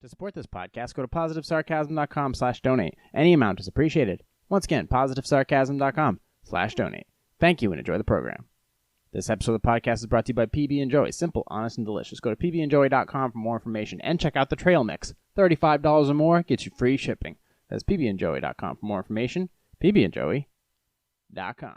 To support this podcast, go to positivesarcasm.com/donate. Any amount is appreciated. Once again, positivesarcasm.com/donate. Thank you and enjoy the program. This episode of the podcast is brought to you by PB and Joey. Simple, honest, and delicious. Go to pbandjoey.com for more information and check out the trail mix. $35 or more gets you free shipping. That's pbandjoey.com for more information. pbandjoey.com.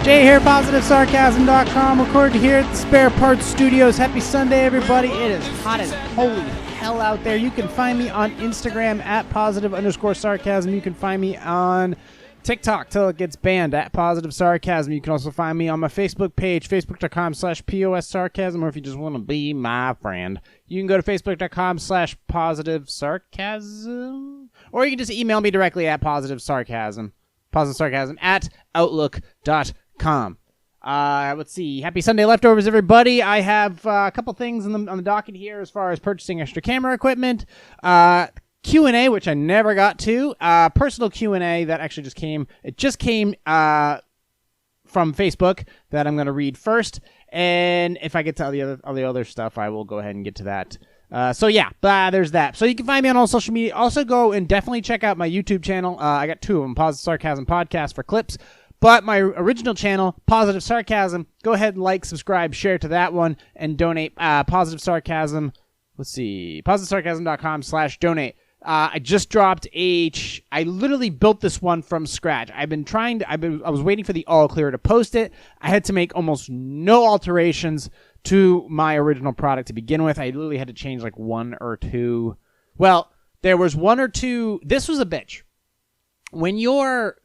Jay here, PositiveSarcasm.com, recorded here at the Spare Parts Studios. Happy Sunday, everybody. It is hot as holy hell out there. You can find me on Instagram at @positive_sarcasm. You can find me on TikTok till it gets banned at @positivesarcasm. You can also find me on my Facebook page, facebook.com/POSSarcasm, or if you just want to be my friend, you can go to facebook.com/positivesarcasm, or you can just email me directly at positivesarcasm at outlook.com. Let's see. Happy Sunday leftovers, everybody. I have a couple things on the docket here as far as purchasing extra camera equipment. Q&A, which I never got to. Personal Q&A that actually just came. It just came from Facebook that I'm going to read first. And if I get to all the other stuff, I will go ahead and get to that. There's that. So you can find me on all social media. Also go and definitely check out my YouTube channel. I got two of them, Positive Sarcasm Podcast for clips. But my original channel, Positive Sarcasm, go ahead and like, subscribe, share to that one, and donate. Positive Sarcasm, let's see, positivesarcasm.com/donate. I just dropped I literally built this one from scratch. I was waiting for the all clear to post it. I had to make almost no alterations to my original product to begin with. I literally had to change like one or two. Well, there was one or two. This was a bitch. When you're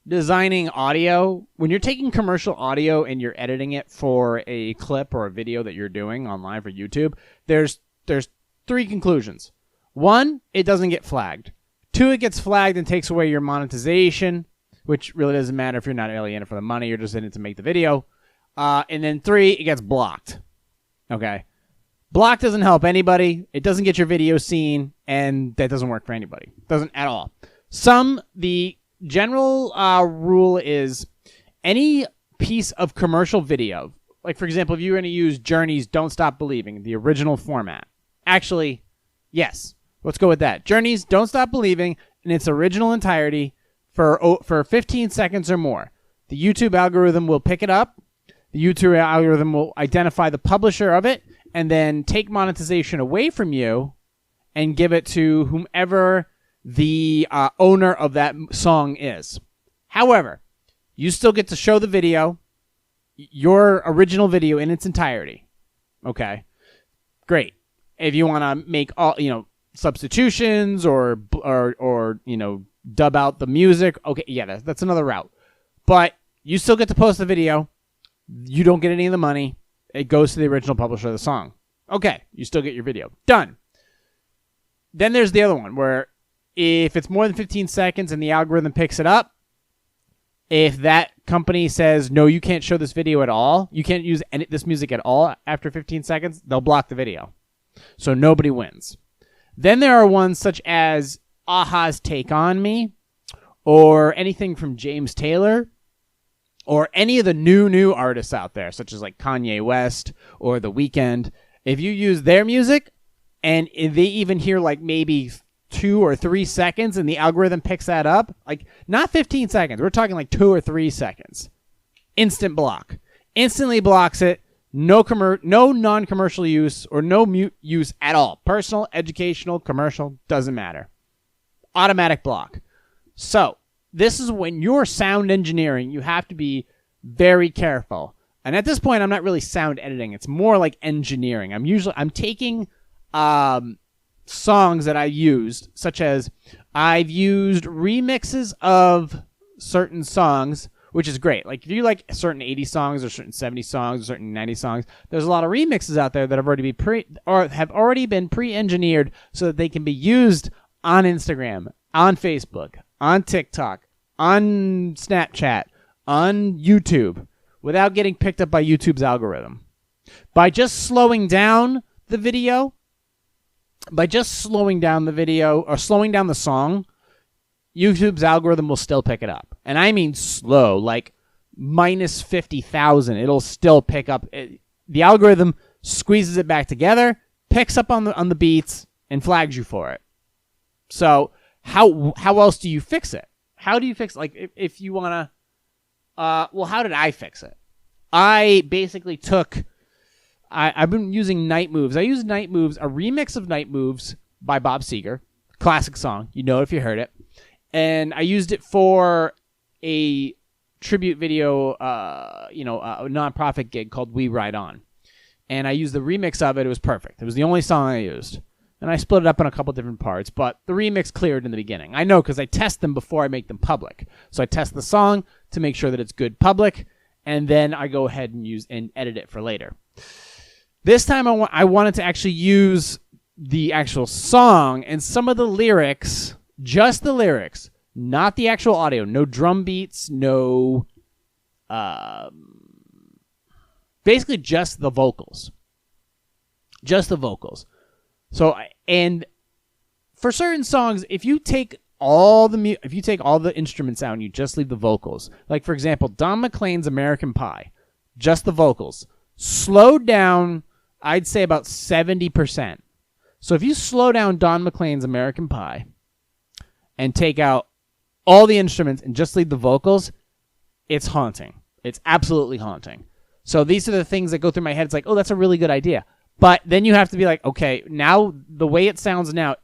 designing audio, when you're taking commercial audio and you're editing it for a clip or a video that you're doing online for YouTube, there's three conclusions. One, it doesn't get flagged. Two, it gets flagged and takes away your monetization, which really doesn't matter if you're not really in it for the money, you're just in it to make the video. And then three, it gets blocked. Okay. Block doesn't help anybody. It doesn't get your video seen, and that doesn't work for anybody. Doesn't at all. The general rule is any piece of commercial video, like for example, if you're going to use Journey's Don't Stop Believing, the original format. Actually, yes, let's go with that. Journey's Don't Stop Believing in its original entirety for 15 seconds or more. The YouTube algorithm will pick it up. The YouTube algorithm will identify the publisher of it and then take monetization away from you and give it to whomever the owner of that song is. However, you still get to show the video, your original video in its entirety. Okay, great. If you want to make all substitutions or dub out the music, okay, yeah, that's another route. But you still get to post the video. You don't get any of the money. It goes to the original publisher of the song. Okay, you still get your video. Done. Then there's the other one where if it's more than 15 seconds and the algorithm picks it up, if that company says, no, you can't show this video at all, you can't use this music at all after 15 seconds, they'll block the video. So nobody wins. Then there are ones such as Aha's Take On Me, or anything from James Taylor, or any of the new artists out there, such as like Kanye West or The Weeknd. If you use their music, and if they even hear like maybe 2 or 3 seconds and the algorithm picks that up, like not 15 seconds, we're talking like 2 or 3 seconds, instant block. Instantly blocks it. No non-commercial use or no mute use at all. Personal, educational, commercial, doesn't matter. Automatic block. So this is when you're sound engineering, you have to be very careful. And at this point, I'm not really sound editing. It's more like engineering. I'm taking songs that I used, such as I've used remixes of certain songs, which is great. Like if you like certain 80 songs or certain 70 songs or certain 90 songs, there's a lot of remixes out there that have already been pre-engineered so that they can be used on Instagram, on Facebook, on TikTok, on Snapchat, on YouTube, without getting picked up by YouTube's algorithm. By just slowing down the video by just slowing down the video or slowing down the song, YouTube's algorithm will still pick it up. And I mean slow, like minus 50,000. It'll still pick up. The algorithm squeezes it back together, picks up on the beats, and flags you for it. So how else do you fix it? How do you fix, like, if you want to, well, how did I fix it? I basically I've been using Night Moves. I use Night Moves, a remix of Night Moves by Bob Seger. Classic song. You know if you heard it. And I used it for a tribute video, a nonprofit gig called We Ride On. And I used the remix of it. It was perfect. It was the only song I used. And I split it up in a couple different parts, but the remix cleared in the beginning. I know because I test them before I make them public. So I test the song to make sure that it's good public, and then I go ahead and use and edit it for later. This time I wanted to actually use the actual song and some of the lyrics, just the lyrics, not the actual audio. No drum beats, no... basically just the vocals. Just the vocals. So, and for certain songs, if you take all the instruments out and you just leave the vocals, like for example, Don McLean's American Pie, just the vocals, slowed down, I'd say about 70%. So if you slow down Don McLean's American Pie and take out all the instruments and just leave the vocals, it's haunting. It's absolutely haunting. So these are the things that go through my head. It's like, oh, that's a really good idea. But then you have to be like, okay, now the way it sounds now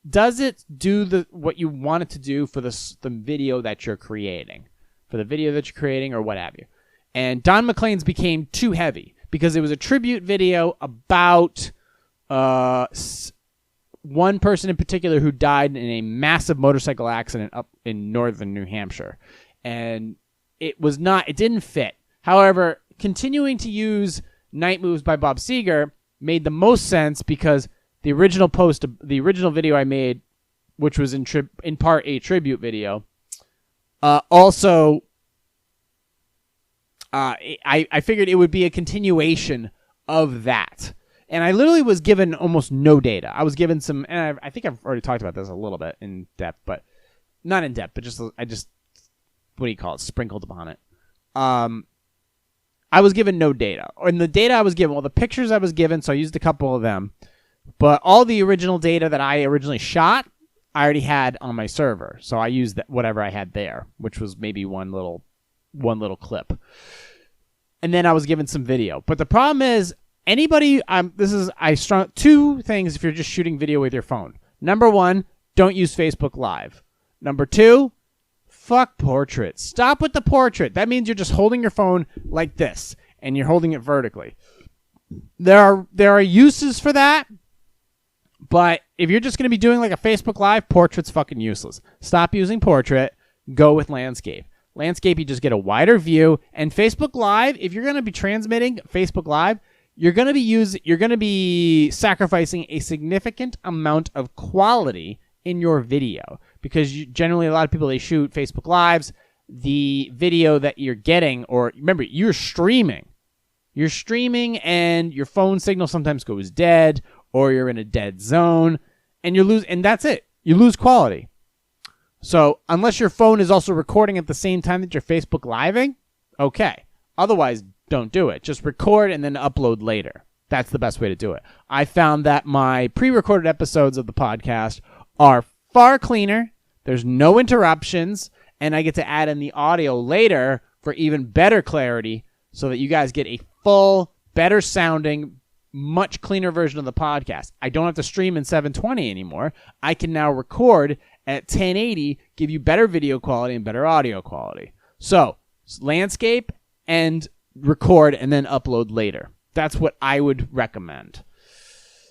does it do what you want it to do for the video that you're creating, or what have you? And Don McLean's became too heavy because it was a tribute video about one person in particular who died in a massive motorcycle accident up in northern New Hampshire, and it didn't fit. However, continuing to use Night Moves by Bob Seger made the most sense because the original video I made, which was in part a tribute video, also I figured it would be a continuation of that. And I literally was given almost no data. I was given some, and I think I've already talked about this a little bit in depth, but not in depth, but I just what do you call it, sprinkled upon it. I was given no data. And the data I was given, the pictures I was given, so I used a couple of them. But all the original data that I originally shot, I already had on my server. So I used whatever I had there, which was maybe one little clip. And then I was given some video. But the problem is, two things if you're just shooting video with your phone. Number one, don't use Facebook Live. Number two, fuck portrait. Stop with the portrait. That means you're just holding your phone like this, and you're holding it vertically. There are uses for that, but if you're just going to be doing like a Facebook Live, portrait's fucking useless. Stop using portrait. Go with landscape. Landscape, you just get a wider view. And Facebook Live, if you're going to be transmitting Facebook Live, you're going to be sacrificing a significant amount of quality in your video. Because generally a lot of people, they shoot Facebook Lives, the video that you're getting, or remember, you're streaming. You're streaming and your phone signal sometimes goes dead, or you're in a dead zone, and that's it. You lose quality. So unless your phone is also recording at the same time that you're Facebook Living, okay. Otherwise, don't do it. Just record and then upload later. That's the best way to do it. I found that my pre-recorded episodes of the podcast are far cleaner. There's no interruptions, and I get to add in the audio later for even better clarity so that you guys get a full, better sounding, much cleaner version of the podcast. I don't have to stream in 720 anymore. I can now record at 1080, give you better video quality and better audio quality. So, landscape and record and then upload later. That's what I would recommend.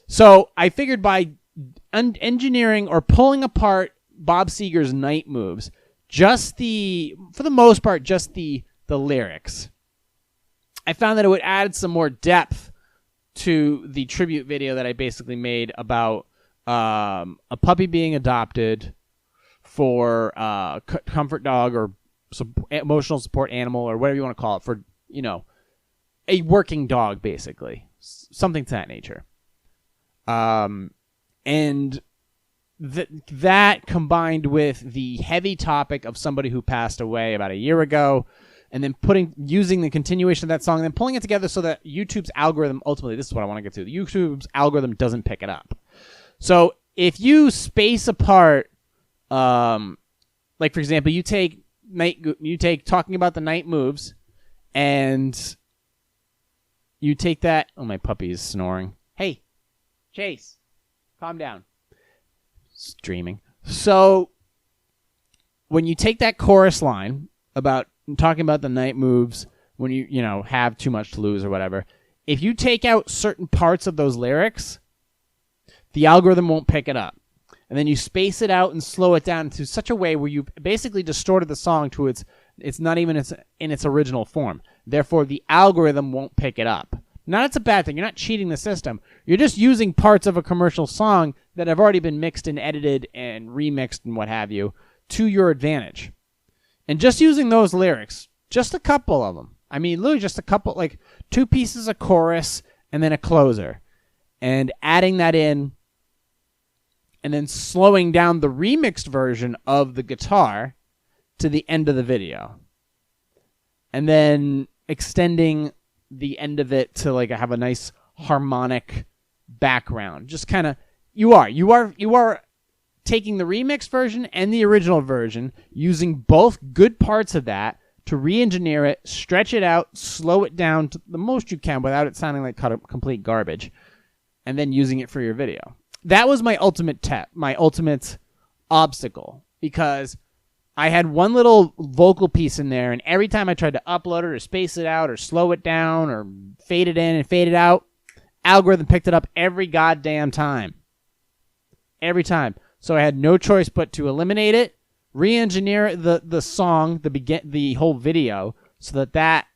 So, I figured by engineering or pulling apart Bob Seger's Night Moves, for the most part, just the lyrics, I found that it would add some more depth to the tribute video that I basically made about a puppy being adopted for comfort dog or emotional support animal or whatever you want to call it, for a working dog, basically, something to that nature. And that combined with the heavy topic of somebody who passed away about a year ago, and then using the continuation of that song, and then pulling it together so that YouTube's algorithm, ultimately, this is what I want to get to, the YouTube's algorithm doesn't pick it up. So if you space apart, like for example, you take talking about the night moves, and you take that. Oh, my puppy is snoring. Hey, Chase, calm down. Streaming. So when you take that chorus line about talking about the night moves, when you have too much to lose or whatever, if you take out certain parts of those lyrics, the algorithm won't pick it up. And then you space it out and slow it down to such a way where you basically distorted the song to it's not even in its original form. Therefore, the algorithm won't pick it up. Now, that's a bad thing. You're not cheating the system. You're just using parts of a commercial song that have already been mixed and edited and remixed and what have you to your advantage. And just using those lyrics, just a couple of them. I mean, literally just a couple, like 2 pieces of chorus and then a closer. And adding that in and then slowing down the remixed version of the guitar to the end of the video. And then extending the end of it to like have a nice harmonic background. Just kind of you are taking the remixed version and the original version, using both good parts of that to re-engineer it, stretch it out, slow it down to the most you can without it sounding like complete garbage, and then using it for your video. That was my ultimate obstacle, because I had one little vocal piece in there, and every time I tried to upload it or space it out or slow it down or fade it in and fade it out, algorithm picked it up every goddamn time. Every time. So I had no choice but to eliminate it, re-engineer the song, the whole video, so that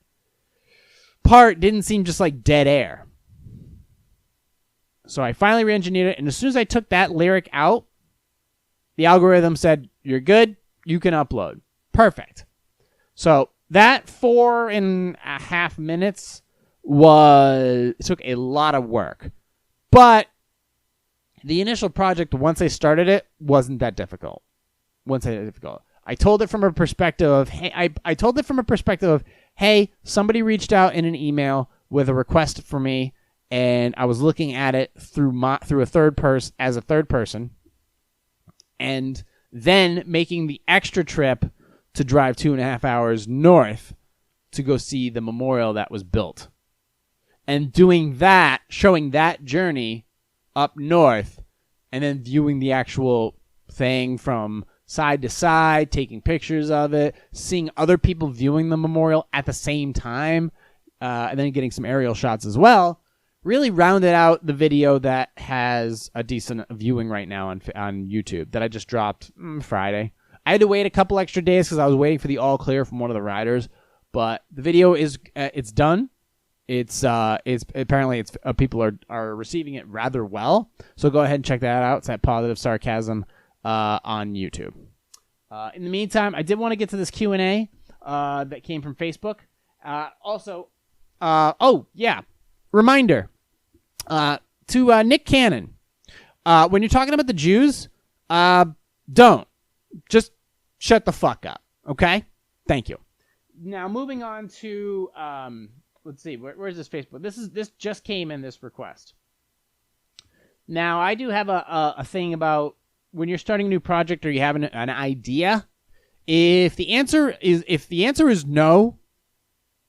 part didn't seem just like dead air. So I finally re-engineered it, and as soon as I took that lyric out, the algorithm said, "You're good. You can upload." Perfect. So that 4.5 minutes took a lot of work. But the initial project, once I started it, wasn't that difficult. I told it from a perspective of, hey, somebody reached out in an email with a request for me, and I was looking at it through a third person, and then making the extra trip to drive 2.5 hours north to go see the memorial that was built. And doing that, showing that journey up north, and then viewing the actual thing from side to side, taking pictures of it, seeing other people viewing the memorial at the same time, and then getting some aerial shots as well, really rounded out the video that has a decent viewing right now on YouTube that I just dropped Friday. I had to wait a couple extra days because I was waiting for the all clear from one of the riders, but the video is it's done. It's apparently people are receiving it rather well. So go ahead and check that out. It's at Positive Sarcasm on YouTube. In the meantime, I did want to get to this Q&A that came from Facebook. Reminder to Nick Cannon. When you're talking about the Jews, don't. Just shut the fuck up, okay? Thank you. Now, moving on to, let's see, where's this Facebook? This just came in, this request. Now, I do have a thing about when you're starting a new project or you have an idea. If the answer is no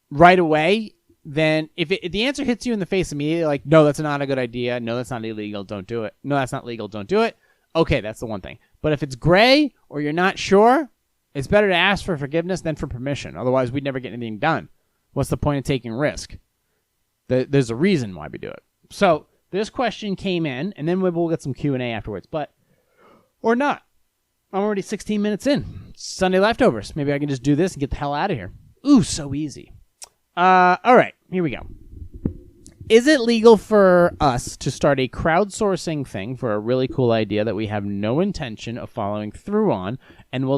right away, then if the answer hits you in the face immediately, like, no, that's not a good idea. No, that's not illegal. Don't do it. No, that's not legal. Don't do it. Okay, that's the one thing. But if it's gray or you're not sure, it's better to ask for forgiveness than for permission. Otherwise, we'd never get anything done. What's the point of taking risk? There's a reason why we do it. So this question came in, and then we'll get some Q&A afterwards. Or not. I'm already 16 minutes in. Sunday leftovers. Maybe I can just do this and get the hell out of here. Ooh, so easy. All right, here we go. Is it legal for us to start a crowdsourcing thing for a really cool idea that we have no intention of following through on, and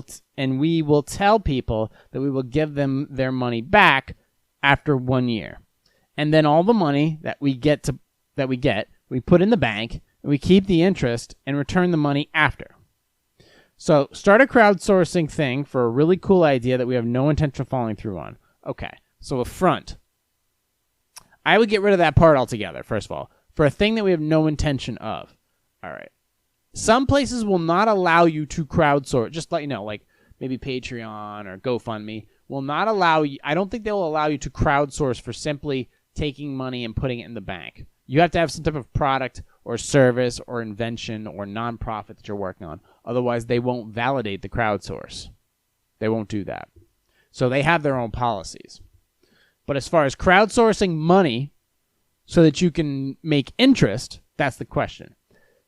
we will tell people that we will give them their money back after 1 year, and then all the money that we get we put in the bank, We keep the interest and return the money after. So start a crowdsourcing thing for a really cool idea that we have no intention of following through on. Okay, so a front. I would get rid of that part altogether, first of all, for a thing that we have no intention of. All right. Some places will not allow you to crowdsource, just let you know, like maybe Patreon or GoFundMe will not allow you. I don't think they'll allow you to crowdsource for simply taking money and putting it in the bank. You have to have some type of product or service or invention or nonprofit that you're working on. Otherwise, they won't validate the crowdsource. They won't do that. So they have their own policies. But as far as crowdsourcing money so that you can make interest, that's the question.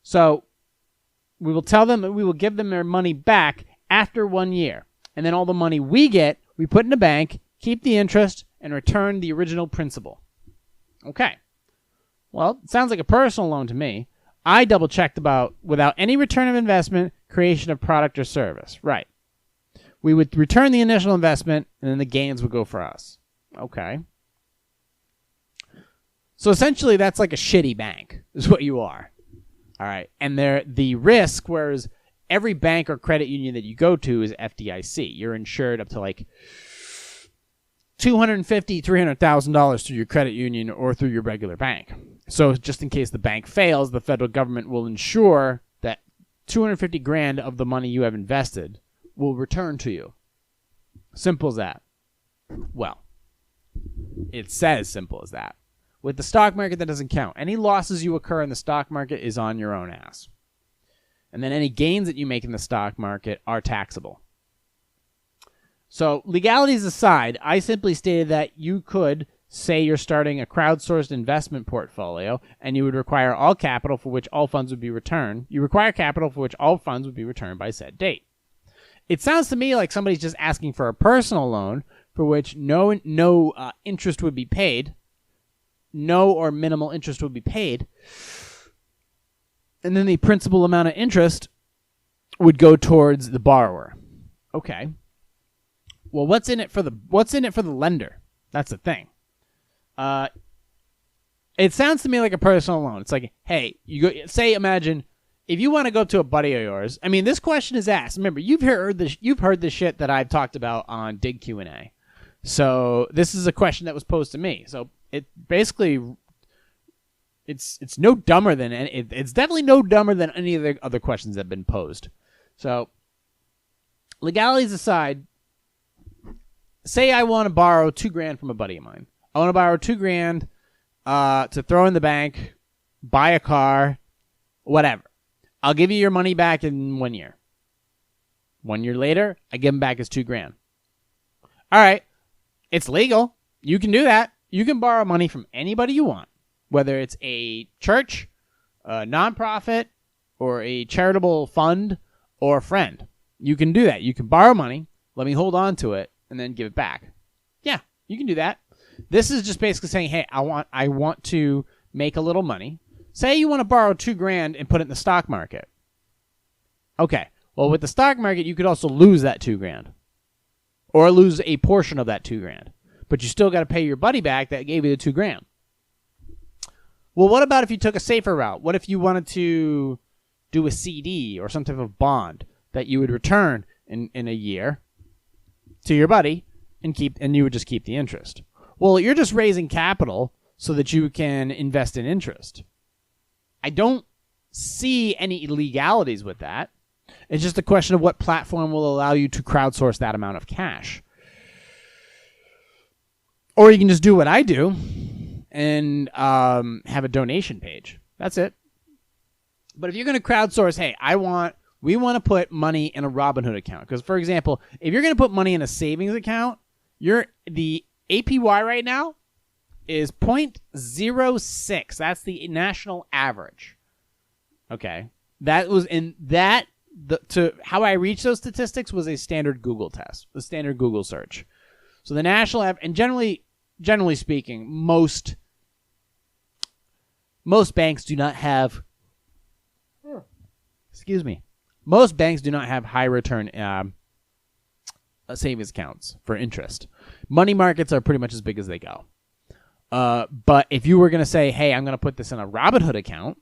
So we will tell them that we will give them their money back after 1 year. And then all the money we get, we put in a bank, keep the interest, and return the original principal. Okay. Well, it sounds like a personal loan to me. I double-checked about without any return of investment, creation of product or service. Right. We would return the initial investment, and then the gains would go for us. Okay. So essentially, that's like a shitty bank, is what you are. All right. And the risk, whereas every bank or credit union that you go to is FDIC. You're insured up to like $250,000, $300,000 through your credit union or through your regular bank. So just in case the bank fails, the federal government will ensure that $250,000 of the money you have invested will return to you. Simple as that. Well, it says simple as that. With the stock market, that doesn't count. Any losses you occur in the stock market is on your own ass. And then any gains that you make in the stock market are taxable. So legalities aside, I simply stated that you could say you're starting a crowdsourced investment portfolio and you would require all capital for which all funds would be returned. You require capital for which all funds would be returned by said date. It sounds to me like somebody's just asking for a personal loan for which no interest would be paid. No or minimal interest would be paid. And then the principal amount of interest would go towards the borrower. Okay. Well, what's in it for the lender? That's the thing. It sounds to me like a personal loan. It's like, hey, imagine if you want to go to a buddy of yours. I mean, this question is asked. Remember, you've heard the shit that I've talked about on Dig Q&A. So this is a question that was posed to me. So it basically, it's no dumber than it's definitely no dumber than any of the other questions that have been posed. So legalities aside, say I want to borrow $2,000 from a buddy of mine. I want to borrow $2,000 to throw in the bank, buy a car, whatever. I'll give you your money back in 1 year. 1 year later, I give him back his $2,000. All right. It's legal. You can do that. You can borrow money from anybody you want, whether it's a church, a nonprofit, or a charitable fund, or a friend. You can do that. You can borrow money, let me hold on to it, and then give it back. Yeah, you can do that. This is just basically saying, hey, I want to make a little money. Say you want to borrow $2,000 and put it in the stock market. Okay. Well, with the stock market, you could also lose that $2,000. Or lose a portion of that $2,000. But you still got to pay your buddy back that gave you the $2,000. Well, what about if you took a safer route? What if you wanted to do a CD or some type of bond that you would return in a year to your buddy and you would just keep the interest? Well, you're just raising capital so that you can invest in interest. I don't see any illegalities with that. It's just a question of what platform will allow you to crowdsource that amount of cash. Or you can just do what I do and have a donation page. That's it. But if you're going to crowdsource, hey, we want to put money in a Robinhood account. Because, for example, if you're going to put money in a savings account, the APY right now is 0.06. That's the national average. Okay. That was in that. How I reached those statistics was a standard Google test, a standard Google search. So the national average, and generally speaking, most banks do not have. Most banks do not have high return savings accounts for interest. Money markets are pretty much as big as they go. But if you were going to say, hey, I'm going to put this in a Robinhood account,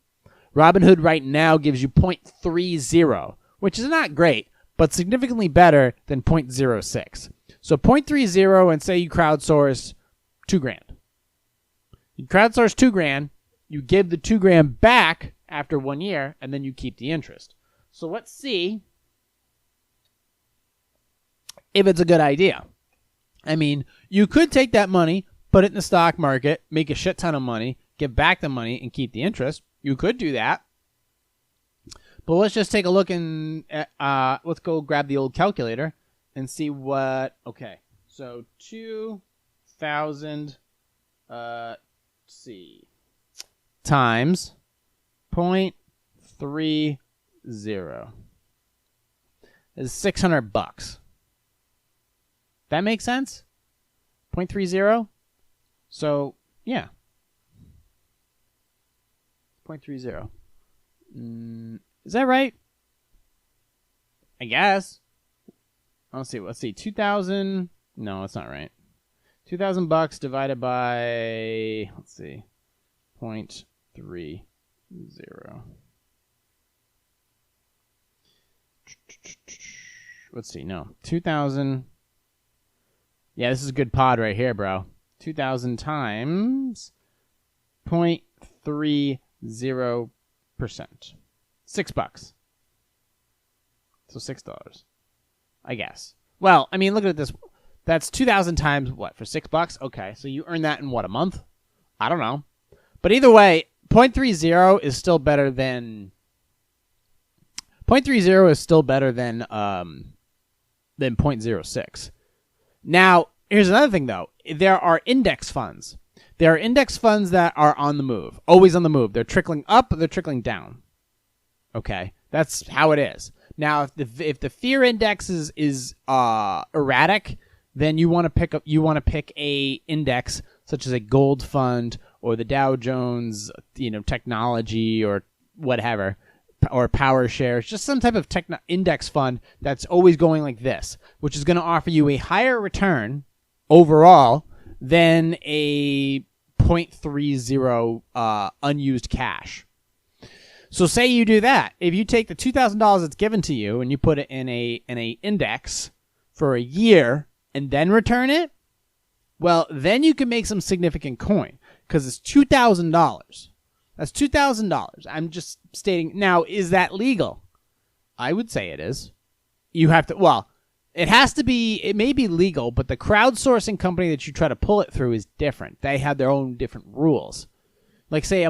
Robinhood right now gives you 0.30, which is not great, but significantly better than 0.06. So 0.30, and say you crowdsource $2,000. You crowdsource $2,000, you give the $2,000 back after 1 year, and then you keep the interest. So let's see if it's a good idea. I mean, you could take that money, put it in the stock market, make a shit ton of money, give back the money, and keep the interest. You could do that. But let's just take a look and let's go grab the old calculator and see what. Okay, so 2,000. Let's see, times 0.30 is $600. That makes sense? 0.30? So, yeah. 0.30. Is that right? I guess. Let's see. 2,000. No, that's not right. $2,000 divided by, let's see, 0.30. Let's see, no. 2,000. Yeah, this is a good pod right here, bro. 2,000 times 0.30%. $6. So $6, I guess. Well, I mean, look at this. That's 2,000 times what, for $6? Okay, so you earn that in what, a month? I don't know. But either way, 0.30 is still better than 0.06. Now, here's another thing though. There are index funds. There are index funds that are on the move, always on the move. They're trickling up, they're trickling down. Okay, that's how it is. Now, if the fear index is erratic, then you want to pick a index such as a gold fund or the Dow Jones, technology or whatever, or power shares, just some type of index fund that's always going like this, which is going to offer you a higher return overall than a 0.30 unused cash. So say you do that. If you take the $2,000 that's given to you and you put it in a index for a year and then return it, well, then you can make some significant coin because it's $2,000. That's $2,000. I'm just stating. Now, is that legal? I would say it is. You have to, well, it may be legal, but the crowdsourcing company that you try to pull it through is different. They have their own different rules. Like, say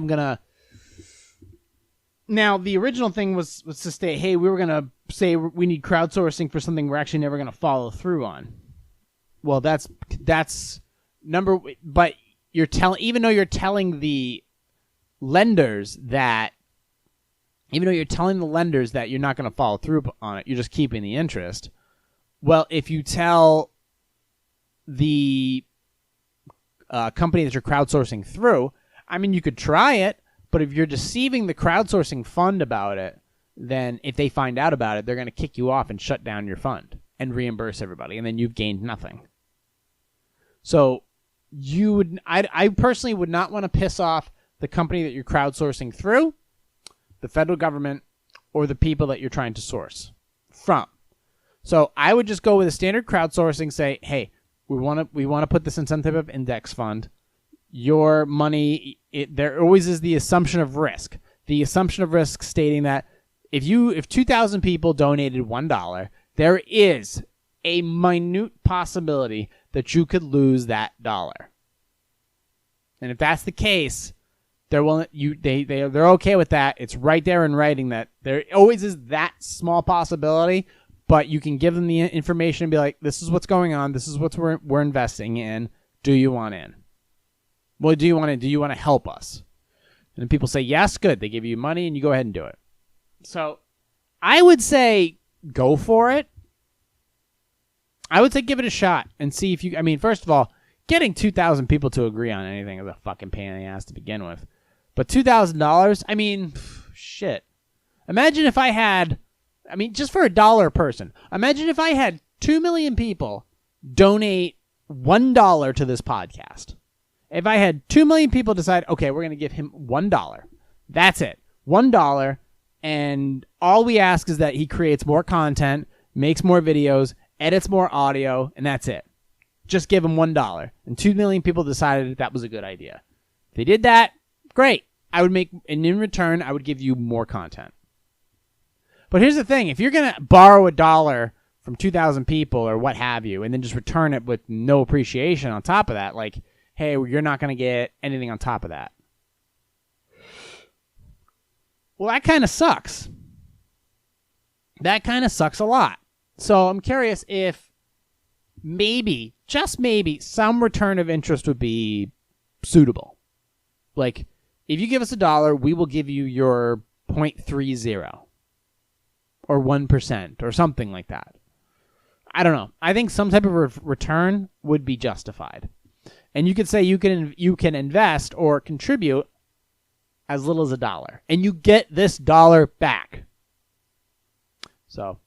now, the original thing was to state, hey, we were going to say we need crowdsourcing for something we're actually never going to follow through on. Well, that's but even though you're telling the lenders that you're not going to follow through on it, you're just keeping the interest. Well, if you tell the company that you're crowdsourcing through, I mean, you could try it, but if you're deceiving the crowdsourcing fund about it, then if they find out about it, they're going to kick you off and shut down your fund and reimburse everybody, and then you've gained nothing. So I personally would not want to piss off the company that you're crowdsourcing through, the federal government, or the people that you're trying to source from. So I would just go with a standard crowdsourcing, say, hey, we want to put this in some type of index fund. Your money, there always is the assumption of risk. The assumption of risk stating that if 2,000 people donated $1, there is a minute possibility that you could lose that dollar. And if that's the case, they're okay with that. It's right there in writing that there always is that small possibility, but you can give them the information and be like, this is what's going on. This is what we're investing in. Do you want in? Well, do you want to help us? And then people say, yes, good. They give you money and you go ahead and do it. So I would say go for it. I would say give it a shot and see if you, I mean, first of all, getting 2,000 people to agree on anything is a fucking pain in the ass to begin with. But $2,000, I mean, shit. Imagine if I had, just for $1 a person, imagine if I had 2 million people donate $1 to this podcast. If I had 2 million people decide, okay, we're going to give him $1. That's it. $1, and all we ask is that he creates more content, makes more videos, edits more audio, and that's it. Just give him $1. And 2 million people decided that was a good idea. If they did that, great. And in return, I would give you more content. But here's the thing. If you're going to borrow $1 from 2,000 people or what have you, and then just return it with no appreciation on top of that, like, hey, you're not going to get anything on top of that. Well, that kind of sucks. That kind of sucks a lot. So I'm curious if maybe, just maybe, some return of interest would be suitable. Like, if you give us $1, we will give you your 0.30 or 1% or something like that. I don't know. I think some type of return would be justified. And you could say you can invest or contribute as little as $1, and you get this $1 back. So,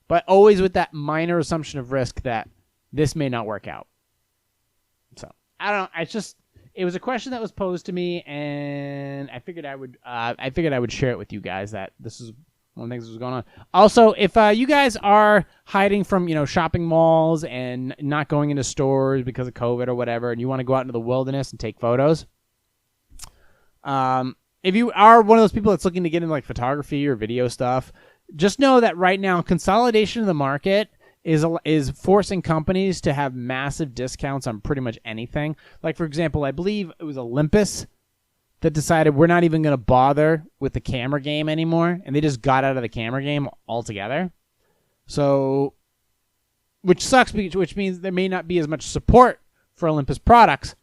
but always with that minor assumption of risk that this may not work out. So, I don't know. It was a question that was posed to me, and I figured I would share it with you guys that this is one of the things that was going on. Also, if you guys are hiding from, shopping malls and not going into stores because of COVID or whatever, and you want to go out into the wilderness and take photos, if you are one of those people that's looking to get into like photography or video stuff, just know that right now consolidation of the market is forcing companies to have massive discounts on pretty much anything. Like, for example, I believe it was Olympus that decided we're not even going to bother with the camera game anymore, and they just got out of the camera game altogether. So, which sucks, which means there may not be as much support for Olympus products,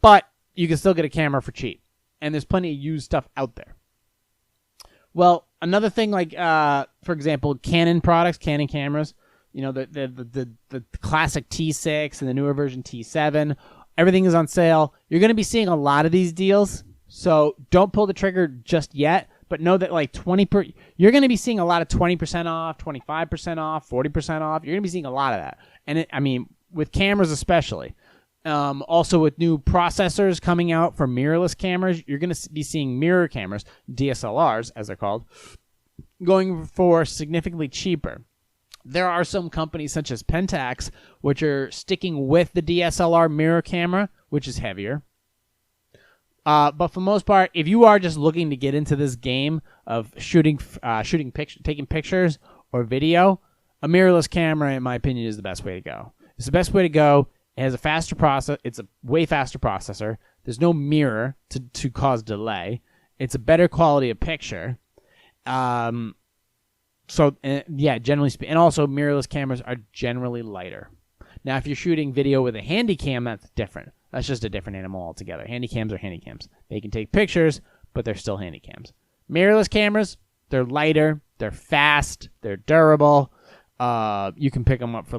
but you can still get a camera for cheap, and there's plenty of used stuff out there. Well, another thing, like for example, Canon products, Canon cameras, the classic T6 and the newer version T7, everything is on sale. You're going to be seeing a lot of these deals. So don't pull the trigger just yet, but know that like you're going to be seeing a lot of 20% off, 25% off, 40% off. You're going to be seeing a lot of that. And with cameras especially. Also with new processors coming out for mirrorless cameras, you're going to be seeing mirror cameras, DSLRs as they're called, going for significantly cheaper. There are some companies such as Pentax, which are sticking with the DSLR mirror camera, which is heavier. But for the most part, if you are just looking to get into this game of taking pictures or video, a mirrorless camera, in my opinion, is the best way to go. It's the best way to go. It has a faster process. It's a way faster processor. There's no mirror to cause delay. It's a better quality of picture. Generally speaking, and also mirrorless cameras are generally lighter. Now, if you're shooting video with a handy cam, that's different. That's just a different animal altogether. Handy cams are handy cams. They can take pictures, but they're still handy cams. Mirrorless cameras, they're lighter, they're fast, they're durable. You can pick them up for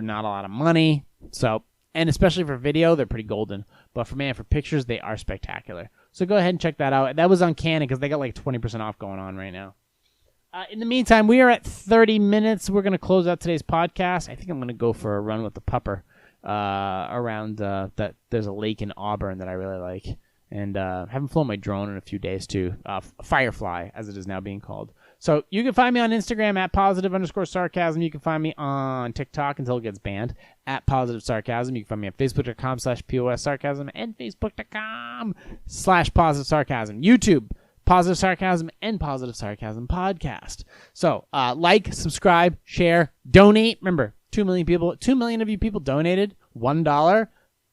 not a lot of money. So, and especially for video, they're pretty golden. But for pictures, they are spectacular. So go ahead and check that out. That was on Canon because they got like 20% off going on right now. In the meantime, we are at 30 minutes. We're going to close out today's podcast. I think I'm going to go for a run with the pupper around that. There's a lake in Auburn that I really like. And haven't flown my drone in a few days, too. Firefly, as it is now being called. So you can find me on Instagram at @positive_sarcasm. You can find me on TikTok until it gets banned at @positive_sarcasm. You can find me at facebook.com/POS sarcasm and facebook.com/positive sarcasm. YouTube, Positive Sarcasm and Positive Sarcasm Podcast. So like, subscribe, share, donate. Remember, 2 million of you people donated $1.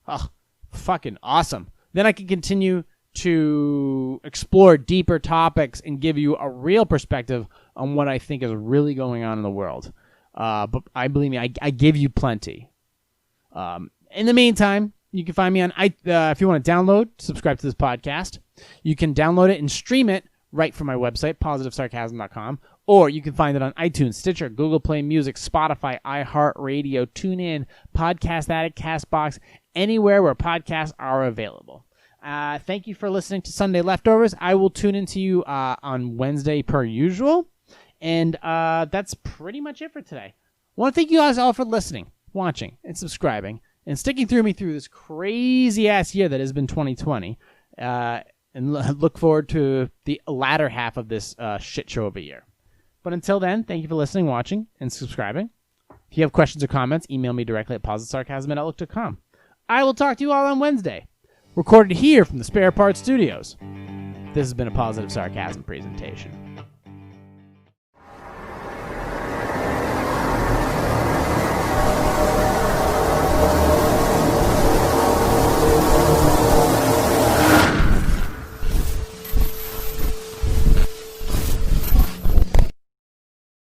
Oh, fucking awesome. Then I can continue to explore deeper topics and give you a real perspective on what I think is really going on in the world. But believe me, I give you plenty. In the meantime, you can find me on if you want to download, subscribe to this podcast. You can download it and stream it right from my website, positivesarcasm.com, or you can find it on iTunes, Stitcher, Google Play Music, Spotify, iHeartRadio, TuneIn, Podcast Addict, CastBox, anywhere where podcasts are available. Thank you for listening to Sunday Leftovers. I will tune into you on Wednesday per usual. And that's pretty much it for today. I want to thank you guys all for listening, watching, and subscribing, and sticking through me through this crazy-ass year that has been 2020. and look forward to the latter half of this shit show of a year. But until then, thank you for listening, watching, and subscribing. If you have questions or comments, email me directly at positivesarcasm@outlook.com. I will talk to you all on Wednesday. Recorded here from the Spare Parts Studios. This has been a Positive Sarcasm presentation.